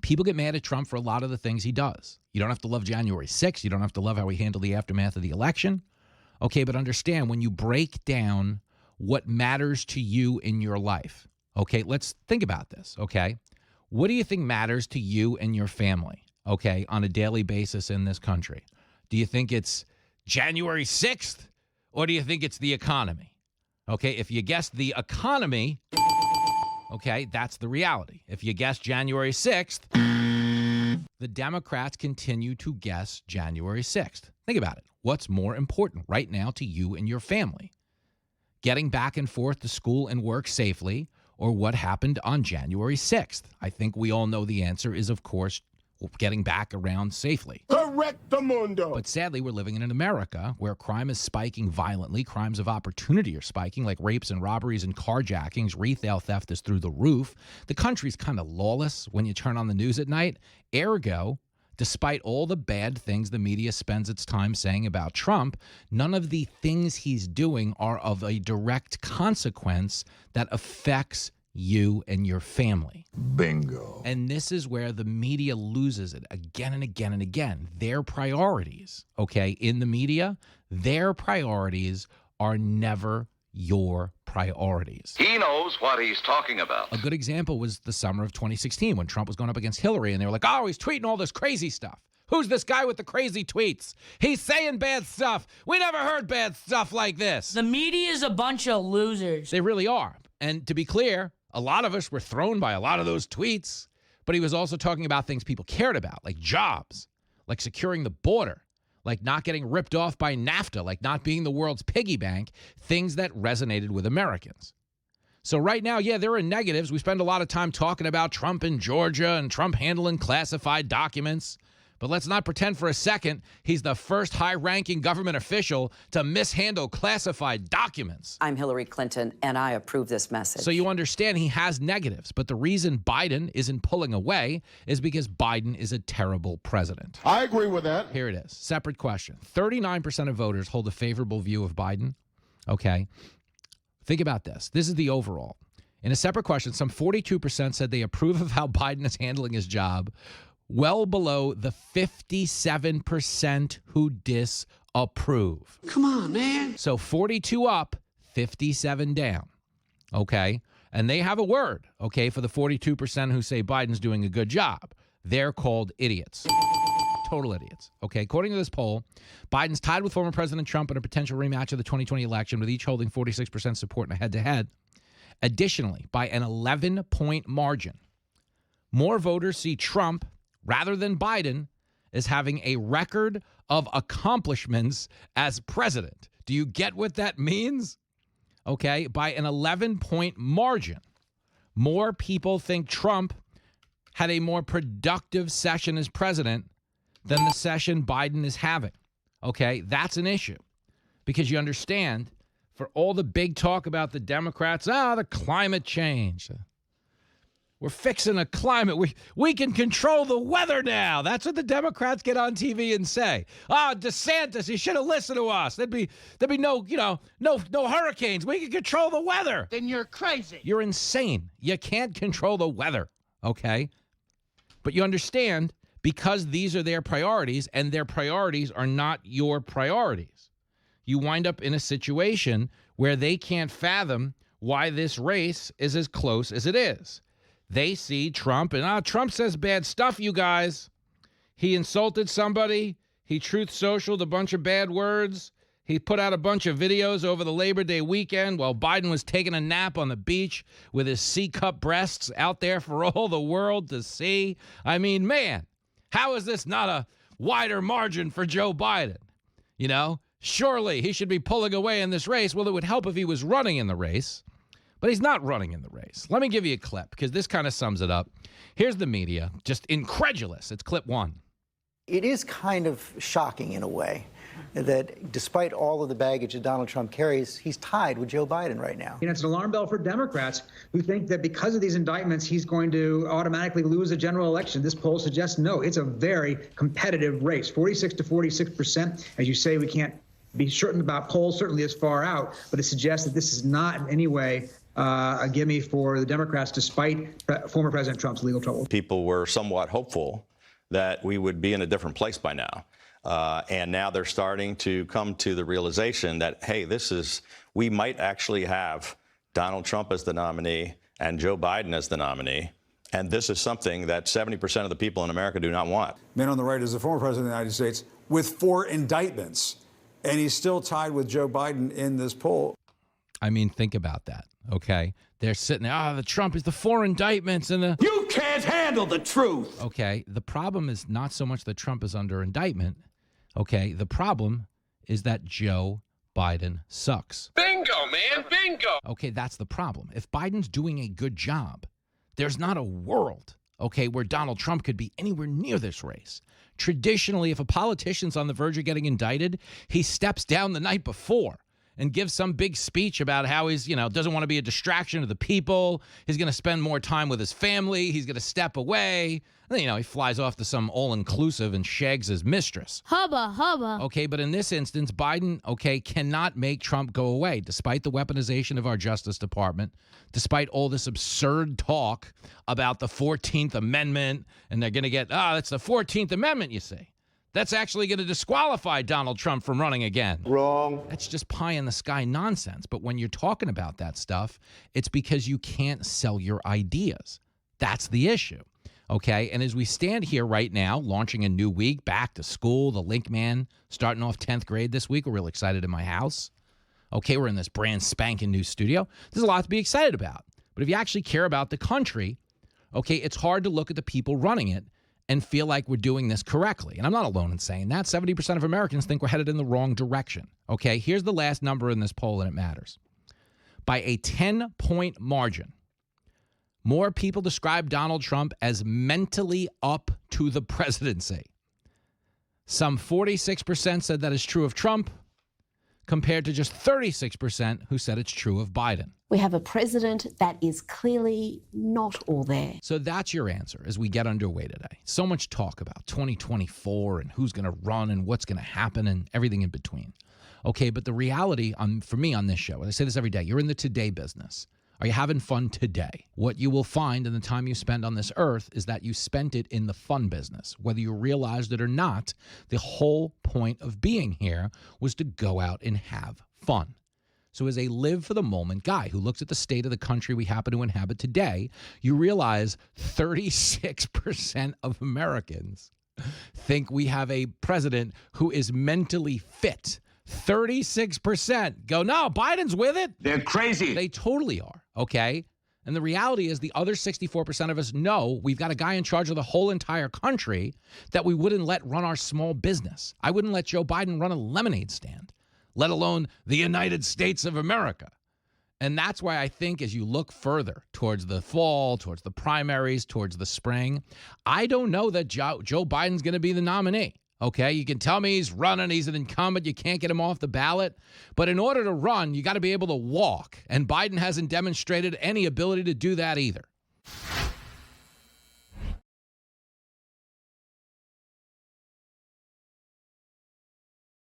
People get mad at Trump for a lot of the things he does. You don't have to love January 6th. You don't have to love how he handled the aftermath of the election. Okay, but understand, when you break down what matters to you in your life, okay, let's think about this, okay? What do you think matters to you and your family, okay, on a daily basis in this country? Do you think it's January 6th, or do you think it's the economy? Okay, if you guess the economy, okay, that's the reality. If you guess January 6th, the Democrats continue to guess January 6th. Think about it. What's more important right now to you and your family? Getting back and forth to school and work safely, or what happened on January 6th? I think we all know the answer is, of course, getting back around safely. Correctamundo. But sadly, we're living in an America where crime is spiking violently. Crimes of opportunity are spiking, like rapes and robberies and carjackings. Retail theft is through the roof. The country's kind of lawless when you turn on the news at night. Ergo, despite all the bad things the media spends its time saying about Trump, none of the things he's doing are of a direct consequence that affects you and your family. Bingo. And this is where the media loses it again and again and again. Their priorities, okay, in the media, their priorities are never your priorities. He knows what he's talking about. A good example was the summer of 2016 when Trump was going up against Hillary, and they were like, oh, he's tweeting all this crazy stuff. Who's this guy with the crazy tweets? He's saying bad stuff. We never heard bad stuff like this. The media is a bunch of losers. They really are. And to be clear, a lot of us were thrown by a lot of those tweets, but he was also talking about things people cared about, like jobs, like securing the border, like not getting ripped off by NAFTA, like not being the world's piggy bank, things that resonated with Americans. So right now, yeah, there are negatives. We spend a lot of time talking about Trump in Georgia and Trump handling classified documents. But let's not pretend for a second he's the first high-ranking government official to mishandle classified documents. I'm Hillary Clinton, and I approve this message. So you understand he has negatives. But the reason Biden isn't pulling away is because Biden is a terrible president. I agree with that. Here it is. Separate question. 39% of voters hold a favorable view of Biden. Okay. Think about this. This is the overall. In a separate question, some 42% said they approve of how Biden is handling his job, well below the 57% who disapprove. Come on, man. So 42 up, 57 down. Okay? And they have a word, okay, for the 42% who say Biden's doing a good job. They're called idiots. Total idiots. Okay, according to this poll, Biden's tied with former President Trump in a potential rematch of the 2020 election, with each holding 46% support in a head-to-head. Additionally, by an 11-point margin, more voters see Trump rather than Biden as having a record of accomplishments as president. Do you get what that means? Okay, by an 11-point margin, more people think Trump had a more productive session as president than the session Biden is having. Okay, that's an issue because you understand, for all the big talk about the Democrats, the climate change. We're fixing a climate. We can control the weather now. That's what the Democrats get on TV and say. DeSantis, he should have listened to us. There'd be no hurricanes. We can control the weather. Then you're crazy. You're insane. You can't control the weather, okay? But you understand, because these are their priorities and their priorities are not your priorities, you wind up in a situation where they can't fathom why this race is as close as it is. They see Trump, and Trump says bad stuff, you guys. He insulted somebody. He truth socialed a bunch of bad words. He put out a bunch of videos over the Labor Day weekend while Biden was taking a nap on the beach with his C-cup breasts out there for all the world to see. I mean, man, how is this not a wider margin for Joe Biden? You know, surely he should be pulling away in this race. Well, it would help if he was running in the race. But he's not running in the race. Let me give you a clip, because this kind of sums it up. Here's the media, just incredulous. It's clip one. It is kind of shocking in a way that despite all of the baggage that Donald Trump carries, he's tied with Joe Biden right now. You know, it's an alarm bell for Democrats who think that because of these indictments, he's going to automatically lose a general election. This poll suggests no. It's a very competitive race, 46 to 46%. As you say, we can't be certain about polls certainly as far out, but it suggests that this is not in any way a gimme for the Democrats, despite former President Trump's legal trouble. People were somewhat hopeful that we would be in a different place by now. And now they're starting to come to the realization that, hey, we might actually have Donald Trump as the nominee and Joe Biden as the nominee. And this is something that 70% of the people in America do not want. Man on the right is the former president of the United States with 4 indictments, and he's still tied with Joe Biden in this poll. I mean, think about that, okay? They're sitting there, the Trump is the 4 indictments and the... You can't handle the truth. Okay, the problem is not so much that Trump is under indictment, okay? The problem is that Joe Biden sucks. Bingo, man, bingo. Okay, that's the problem. If Biden's doing a good job, there's not a world, okay, where Donald Trump could be anywhere near this race. Traditionally, if a politician's on the verge of getting indicted, he steps down the night before and gives some big speech about how he's, doesn't want to be a distraction to the people. He's going to spend more time with his family. He's going to step away. And then, he flies off to some all-inclusive and shags his mistress. Hubba, hubba. Okay, but in this instance, Biden, cannot make Trump go away, despite the weaponization of our Justice Department, despite all this absurd talk about the 14th Amendment, and they're going to get, that's the 14th Amendment, you see. That's actually going to disqualify Donald Trump from running again. Wrong. That's just pie-in-the-sky nonsense. But when you're talking about that stuff, it's because you can't sell your ideas. That's the issue. Okay, and as we stand here right now, launching a new week, back to school, the Link Man starting off 10th grade this week. We're real excited in my house. Okay, we're in this brand spanking new studio. There's a lot to be excited about. But if you actually care about the country, it's hard to look at the people running it and feel like we're doing this correctly. And I'm not alone in saying that. 70% of Americans think we're headed in the wrong direction. Okay, here's the last number in this poll, and it matters. By a 10-point margin, more people describe Donald Trump as mentally up to the presidency. Some 46% said that is true of Trump, compared to just 36% who said it's true of Biden. We have a president that is clearly not all there. So that's your answer as we get underway today. So much talk about 2024 and who's going to run and what's going to happen and everything in between. Okay, but the reality for me on this show, and I say this every day, you're in the today business. Are you having fun today? What you will find in the time you spend on this earth is that you spent it in the fun business. Whether you realized it or not, the whole point of being here was to go out and have fun. So as a live for the moment guy who looks at the state of the country we happen to inhabit today, you realize 36% of Americans think we have a president who is mentally fit. 36% go, no, Biden's with it. They're crazy. They totally are, okay? And the reality is the other 64% of us know we've got a guy in charge of the whole entire country that we wouldn't let run our small business. I wouldn't let Joe Biden run a lemonade stand, let alone the United States of America. And that's why I think as you look further towards the fall, towards the primaries, towards the spring, I don't know that Joe Biden's going to be the nominee. Okay, you can tell me he's running, he's an incumbent, you can't get him off the ballot. But in order to run, you got to be able to walk. And Biden hasn't demonstrated any ability to do that either.